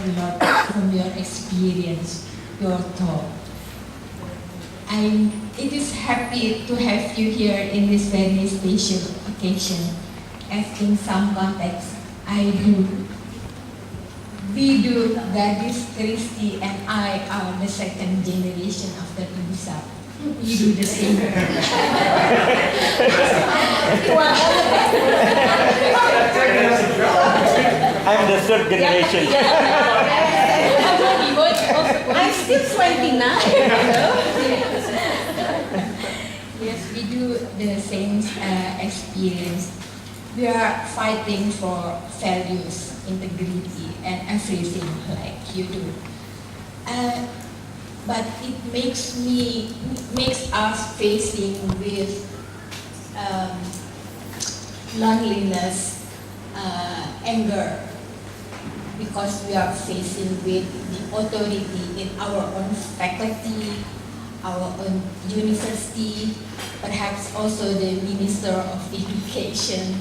a lot from your experience, your talk. It is happy to have you here in this very special occasion. As in some contexts, we do, Gadis, Christy, and I are the second generation after Irshad. We do the same. I'm the third generation. I'm still 29. Yes, we do the same experience. We are fighting for values, integrity, and everything like you do. But it makes us facing with loneliness, anger, because we are facing with the authority in our own faculty, our own university, perhaps also the Minister of Education.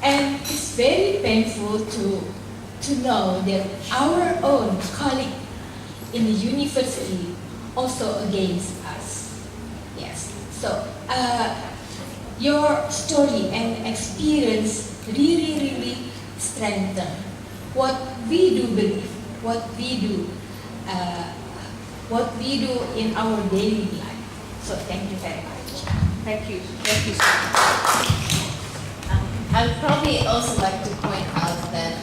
And it's very painful to know that our own colleague in the university also against us. Yes. So your story and experience really strengthen what we do believe, what we do in our daily life. So thank you very much. Thank you so much. I would probably also like to point out that,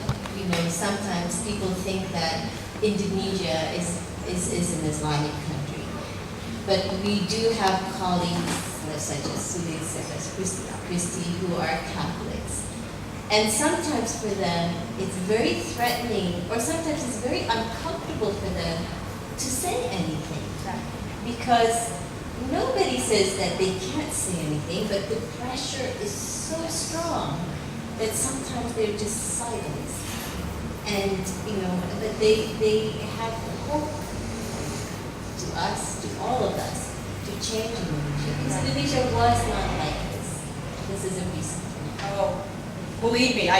sometimes people think that Indonesia is an Islamic country. But we do have colleagues such as Christy, who are Catholics. And sometimes for them, it's very threatening, or sometimes it's very uncomfortable for them to say anything. Because nobody says that they can't say anything, but the pressure is so strong that sometimes they're just silent. And, that they have hope to us, to all of us, to change Indonesia. Because Indonesia was not like this. This is a recent thing. Oh, believe me,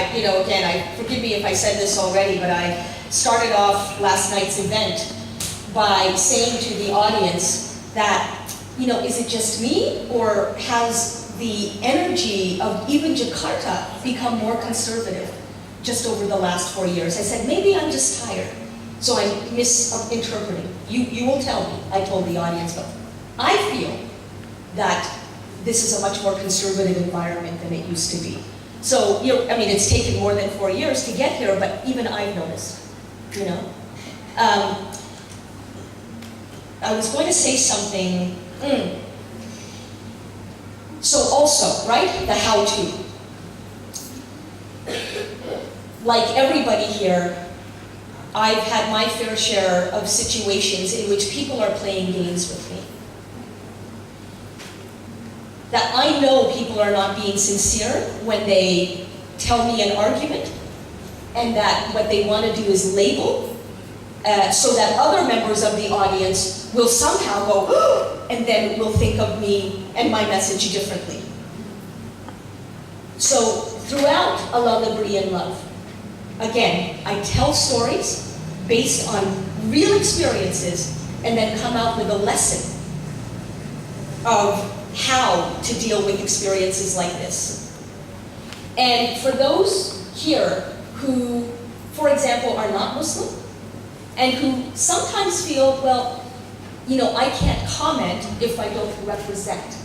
forgive me if I said this already, but I started off last night's event by saying to the audience that, is it just me, or has the energy of even Jakarta become more conservative just over the last 4 years? I said, maybe I'm just tired, so I'm misinterpreting. You will tell me, I told the audience, but I feel that this is a much more conservative environment than it used to be. So, it's taken more than 4 years to get here, but even I've noticed, I was going to say something. So also, right, the how-to. Like everybody here, I've had my fair share of situations in which people are playing games with me. That I know people are not being sincere when they tell me an argument, and that what they want to do is label, so that other members of the audience will somehow go, oh, and then will think of me and my message differently. So throughout Allah, Liberty, and Love, again, I tell stories based on real experiences and then come out with a lesson of how to deal with experiences like this. And for those here who, for example, are not Muslim, and who sometimes feel, well, I can't comment if I don't represent.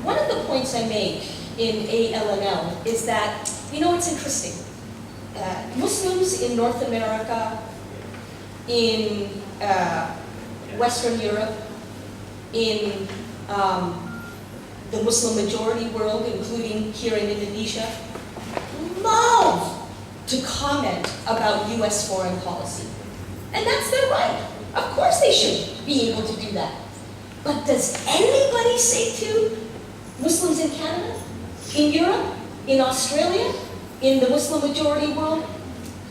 One of the points I make in ALNL is that, it's interesting. Muslims in North America, in Western Europe, in the Muslim majority world, including here in Indonesia, love to comment about US foreign policy. And that's their right. Of course they should be able to do that. But does anybody say to Muslims in Canada, in Europe, in Australia, in the Muslim majority world,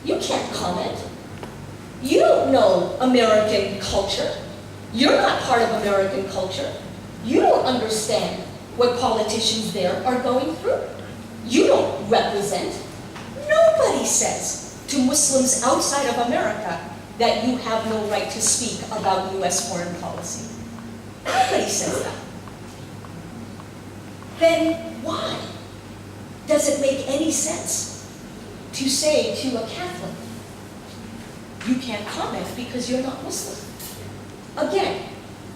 you can't comment. You don't know American culture. You're not part of American culture. You don't understand what politicians there are going through. You don't represent. Nobody says to Muslims outside of America that you have no right to speak about US foreign policy. Nobody says that. Then why does it make any sense to say to a Catholic, you can't comment because you're not Muslim? Again,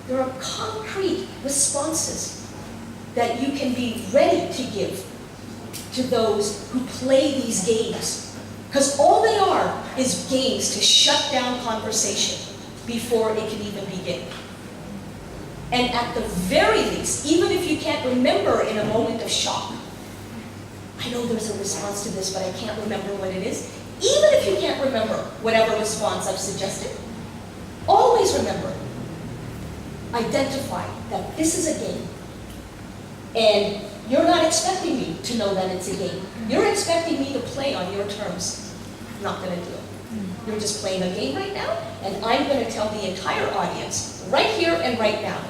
there are concrete responses that you can be ready to give to those who play these games. Because all they are is games to shut down conversation before it can even begin. And at the very least, even if you can't remember in a moment of shock, I know there's a response to this, but I can't remember what it is. Even if you can't remember whatever response I've suggested, always remember, identify that this is a game. And you're not expecting me to know that it's a game. You're expecting me to play on your terms. Not going to do it. You're just playing a game right now, and I'm going to tell the entire audience, right here and right now,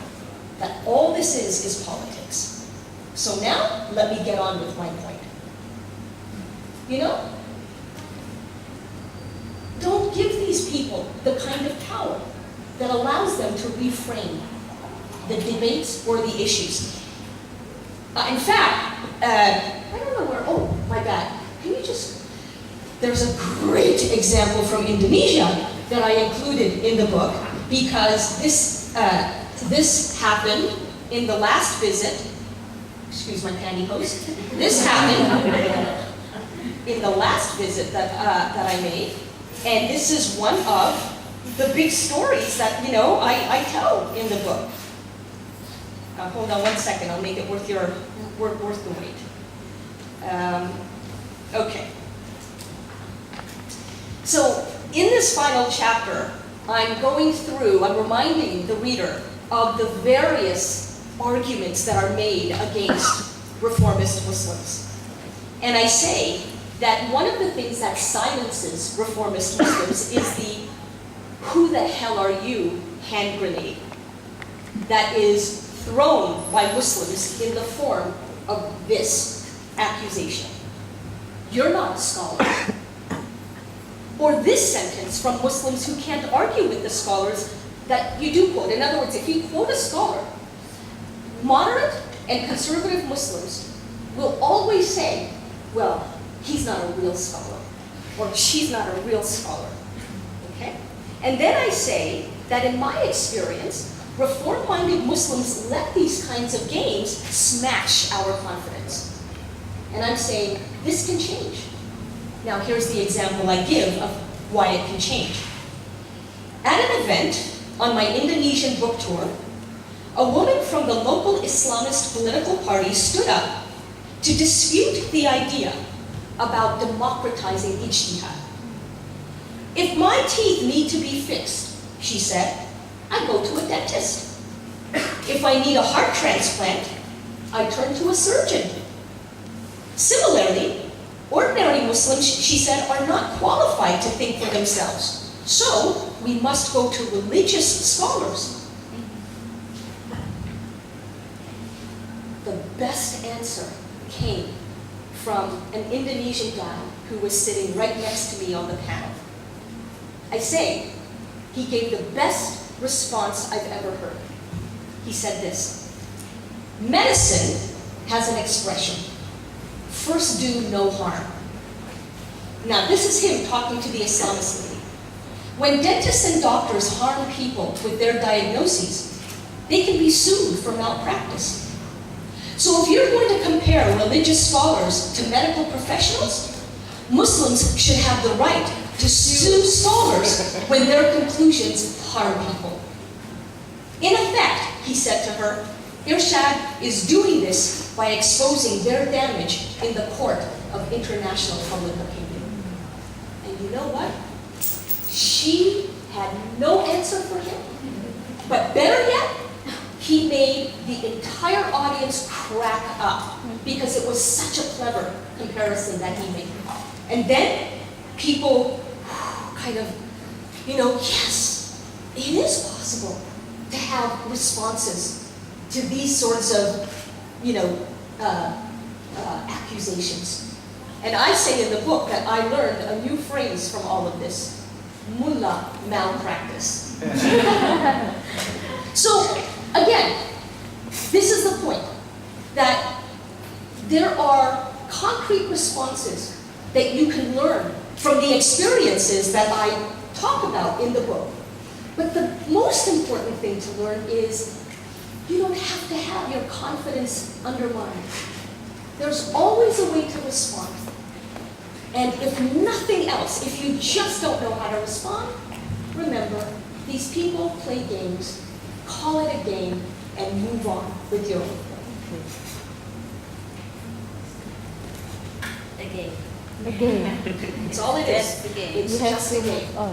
that all this is politics. So now, let me get on with my point. You know? Don't give these people the kind of power that allows them to reframe the debates or the issues. In fact, I don't know where, oh, my bad. Can you just, there's a great example from Indonesia that I included in the book because this happened in the last visit, excuse my pantyhose, this happened in the last visit that I made, and this is one of the big stories that, you know, I tell in the book. Hold on one second, I'll make it worth the wait. Okay. So, in this final chapter, I'm reminding the reader of the various arguments that are made against reformist Muslims. And I say that one of the things that silences reformist Muslims is the "who the hell are you" hand grenade that is thrown by Muslims in the form of this accusation. You're not a scholar. Or this sentence from Muslims who can't argue with the scholars that you do quote. In other words, if you quote a scholar, moderate and conservative Muslims will always say, well, he's not a real scholar, or she's not a real scholar. Okay? And then I say that in my experience, reform-minded Muslims let these kinds of games smash our confidence. And I'm saying, this can change. Now here's the example I give of why it can change. At an event on my Indonesian book tour, a woman from the local Islamist political party stood up to dispute the idea about democratizing ijtihad. If my teeth need to be fixed, she said, I go to a dentist. If I need a heart transplant, I turn to a surgeon. Similarly, ordinary Muslims, she said, are not qualified to think for themselves. So, we must go to religious scholars. The best answer came from an Indonesian guy who was sitting right next to me on the panel. I say, he gave the best response I've ever heard. He said this: medicine has an expression, first do no harm. Now this is him talking to the Islamist lady. When dentists and doctors harm people with their diagnoses, they can be sued for malpractice. So if you're going to compare religious scholars to medical professionals, Muslims should have the right to sue scholars when their conclusions harm people. In effect, he said to her, Irshad is doing this by exposing their damage in the court of international public opinion. And you know what? She had no answer for him. But better yet, he made the entire audience crack up because it was such a clever comparison that he made. And then people kind of, yes, it is possible to have responses to these sorts of, accusations. And I say in the book that I learned a new phrase from all of this: mullah malpractice. So, again, this is the point, that there are concrete responses that you can learn from the experiences that I talk about in the book. But the most important thing to learn is you don't have to have your confidence undermined. There's always a way to respond. And if nothing else, if you just don't know how to respond, remember, these people play games. Call it a game and move on with your own. Again. Again. It's all it is. That's the game. It's You have just a to game. move on.